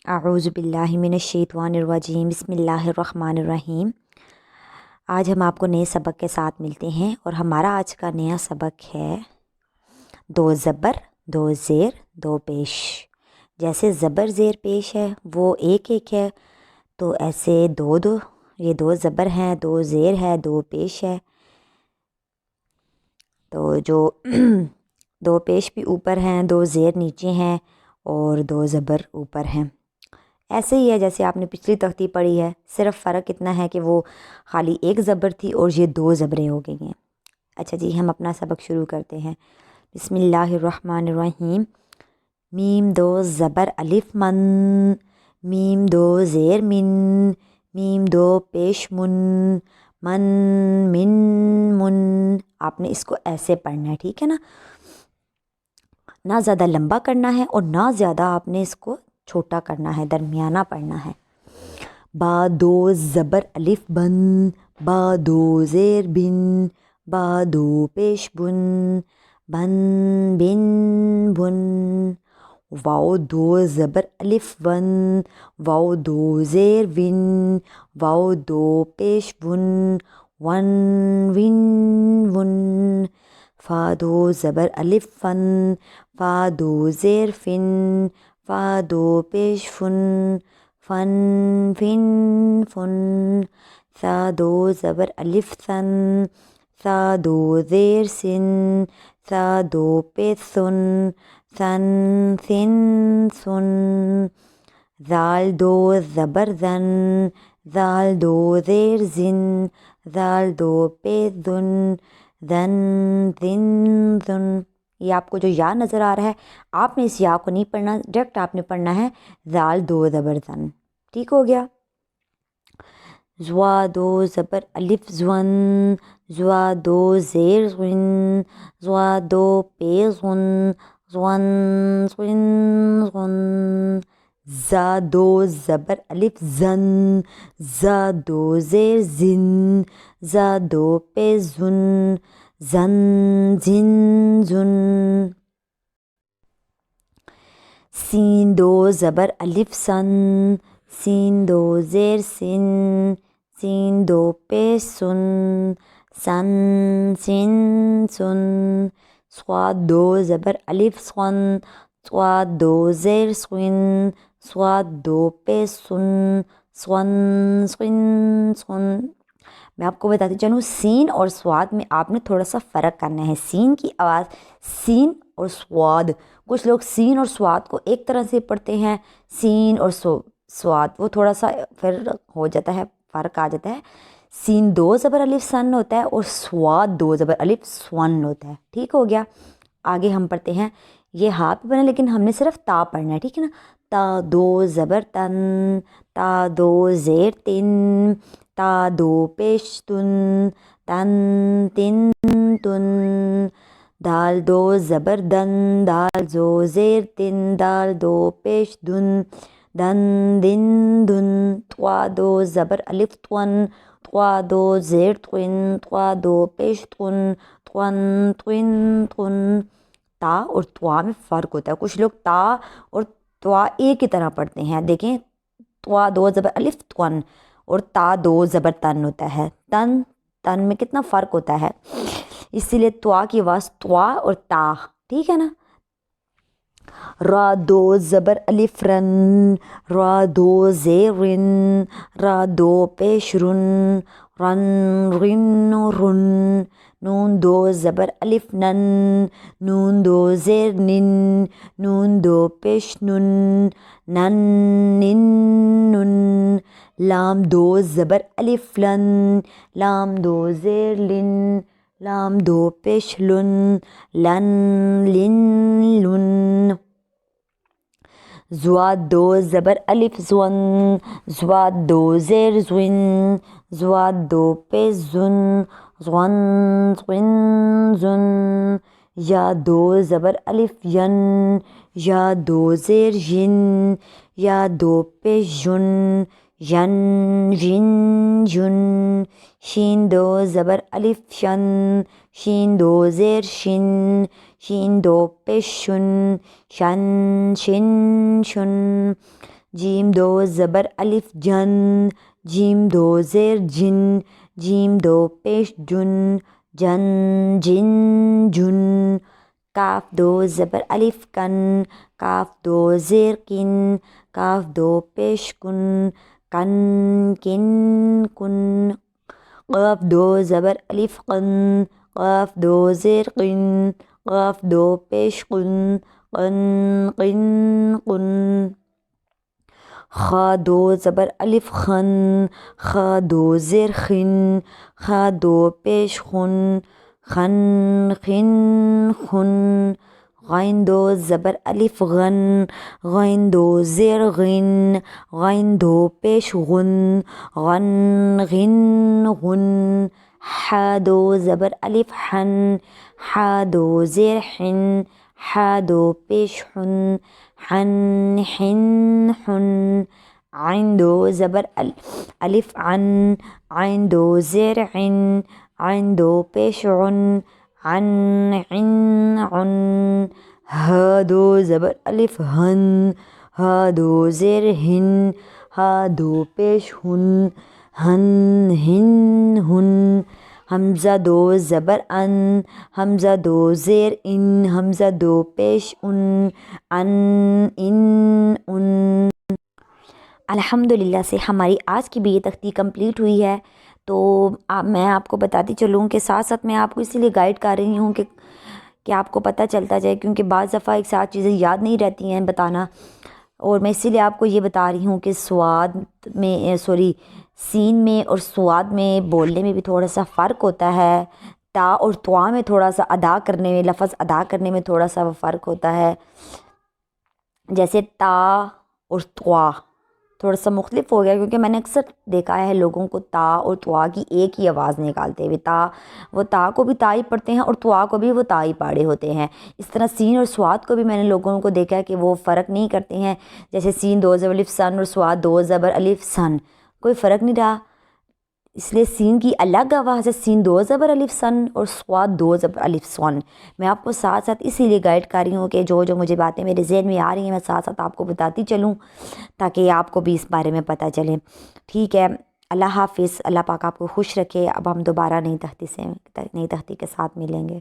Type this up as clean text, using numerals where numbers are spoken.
اعوذ باللہ من الشیطان الرجیم، بسم اللہ الرحمن الرحیم۔ آج ہم آپ کو نئے سبق کے ساتھ ملتے ہیں اور ہمارا آج کا نیا سبق ہے دو زبر دو زیر دو پیش۔ جیسے زبر زیر پیش ہے وہ ایک ایک ہے، تو ایسے دو دو، یہ دو زبر ہیں، دو زیر ہے، دو پیش ہے، تو جو دو پیش بھی اوپر ہیں، دو زیر نیچے ہیں اور دو زبر اوپر ہیں۔ ایسے ہی ہے جیسے آپ نے پچھلی تختی پڑھی ہے، صرف فرق اتنا ہے کہ وہ خالی ایک زبر تھی اور یہ دو زبریں ہو گئی ہیں۔ اچھا جی، ہم اپنا سبق شروع کرتے ہیں۔ بسم اللہ الرحمن الرحیم۔ میم دو زبر الف من، میم دو زیر من، میم دو پیش من، من من من۔ آپ نے اس کو ایسے پڑھنا ہے، ٹھیک ہے نا، نہ زیادہ لمبا کرنا ہے اور نہ زیادہ آپ نے اس کو چھوٹا کرنا ہے، درمیانہ پڑھنا ہے۔ با دو زبر الف بن، با دو زیر بن، با دو پیش بن، بن بن بن۔ واو دو زبر الف ون، واو دو زیر ون، واو دو پیش ون، ون ون ون۔ فا دو زبر الف فن، فا دو زیر فن، فا دو پیش فن، فن فن فن۔ ثا دو زبر الف ثن، ثا دو زیر سن، ثا دو پیش سن، ثن ثن سن۔ ذال دو زبر زن، ذال دو زیر زن، ذال دو پیش زن، ذن ذن ذن۔ یہ آپ کو جو یا نظر آ رہا ہے، آپ نے اس یا کو نہیں پڑھنا، ڈائریکٹ آپ نے پڑھنا ہے ذال دو زبر زن، ٹھیک ہو گیا۔ زوا دو زبر الف زون، زوا دو زیر زن، زوا دو پیش زن، زون زن زن۔ زا دو زبر الف زن، زا دو زیر زن، زا دو پیش زن، زن زن زن۔ سین دو زبر الف سن، سین دو زیر سن، سین دو پیش سن، سن سن سن۔ صاد دو زبر الف سن، صاد دو زیر سن، صاد دو پیش سن، سن سن سن۔ میں آپ کو بتاتی چلوں، سین اور سواد میں آپ نے تھوڑا سا فرق کرنا ہے۔ سین کی آواز، سین اور سواد، کچھ لوگ سین اور سواد کو ایک طرح سے پڑھتے ہیں، سین اور سواد، وہ تھوڑا سا پھر ہو جاتا ہے، فرق آ جاتا ہے۔ سین دو زبر الف سن ہوتا ہے اور سواد دو زبر الف سون ہوتا ہے، ٹھیک ہو گیا۔ آگے ہم پڑھتے ہیں، یہ ہاں پہ بنا لیکن ہم نے صرف تا پڑھنا ہے، ٹھیک ہے نا۔ تا دو زبر تن، تا دو زیر تن، تا دو پیش تن، تن تن تن۔ دال دو زبر دن، دال دو زیر تن، دال دو پیش دن، دن دن دن۔ طوا دو زبر الف طون، طوا دو زیر طن، طوا دو پیش طن، طن طن طن۔ تا اور طوا میں فرق ہوتا ہے، کچھ لوگ تا اور طوا ایک ہی طرح پڑھتے ہیں۔ دیکھیں، طوا دو زبر الف طون اور تا دو زبر تن ہوتا ہے، تن تن میں کتنا فرق ہوتا ہے، اسی لیے طوا کی آواز طوا اور تا، ٹھیک ہے نا۔ را دو زبر الف رن، را دو زیر رن، را دو پیش رن، رن رن رن۔ نون دو زبر الف نن، نون دو زیر نن، نون دو پیش نن، نن نن نن۔ لام دو زبر الف لن، لام دو زیر لن، لام دو پیش لن، لن لن لن۔ زواد دو زبر الف زون، زواد دو زیر زون، زواد دو پیش زن، زون زن زن۔ یا دو زبر الف ین، یا دو زیر ین، یا دو پیش ین، ین ین ین۔ شین دو زبر الف شن، شین دو زیر شن، شین دو پیش شن، شن شن شن۔ جیم دو زبر الف جن، جیم دو زیر جن، جیم دو پیش جن، جن جن جن، کاف دو زبر الف کن، کاف دو زیر کن، کاف دو پیش کن، کن کن کن، قاف دو زبر الف قن، قاف دو زیر قن، قاف دو پیش قن، قن قن قن، خا دو زبر الف خن، خا دو زیر خن، خا دو پیش خن، خن خن خن، غین دو زبر الف غن، غین دو زیر غن، غین دو پیش غن، غن غن غن، حا دو زبر الف حن، حا دو زیر حن، حا دو پیش حن، حن حن حن، عین دو زبر الف عن، عین دو زیر عن، عین دو پیش عن، عن عن عن، ہا دو زبر الف ہن، ہا دو زیر ہن، ہا دو پیش ہن، ہن ہن ہن، حمزہ دو زبر ان، حمزہ دو زیر ان، حمزہ دو پیش ان، ان ان ان۔ الحمدللہ سے ہماری آج کی بھی یہ تختی کمپلیٹ ہوئی ہے۔ تو میں آپ کو بتاتی چلوں کہ ساتھ ساتھ میں آپ کو اسی لیے گائیڈ کر رہی ہوں کہ آپ کو پتہ چلتا جائے، کیونکہ بعض دفعہ ایک ساتھ چیزیں یاد نہیں رہتی ہیں بتانا، اور میں اسی لیے آپ کو یہ بتا رہی ہوں کہ سواد میں سین میں اور سواد میں بولنے میں بھی تھوڑا سا فرق ہوتا ہے، تا اور توا میں تھوڑا سا ادا کرنے میں، لفظ ادا کرنے میں تھوڑا سا وہ فرق ہوتا ہے، جیسے تا اور توا تھوڑا سا مختلف ہو گیا، کیونکہ میں نے اکثر دیکھا ہے لوگوں کو تا اور توا کی ایک ہی آواز نکالتے ہوئے، وہ تا کو بھی تا ہی پڑھتے ہیں اور توا کو بھی وہ تا ہی پاڑے ہوتے ہیں۔ اس طرح سین اور سواد کو بھی میں نے لوگوں کو دیکھا ہے کہ وہ فرق نہیں کرتے ہیں، جیسے سین دو زبر الف سن اور سواد دو زبر الف سن، کوئی فرق نہیں رہا، اس لیے سین کی الگ آواز ہے، سین دو زبر الف سن اور سواد دو زبر الف سن۔ میں آپ کو ساتھ ساتھ اسی لیے گائیڈ کر رہی ہوں کہ جو مجھے باتیں میرے ذہن میں آ رہی ہیں میں ساتھ ساتھ آپ کو بتاتی چلوں، تاکہ آپ کو بھی اس بارے میں پتہ چلے۔ ٹھیک ہے، اللہ حافظ، اللہ پاک آپ کو خوش رکھے۔ اب ہم دوبارہ نئی تختی کے ساتھ ملیں گے۔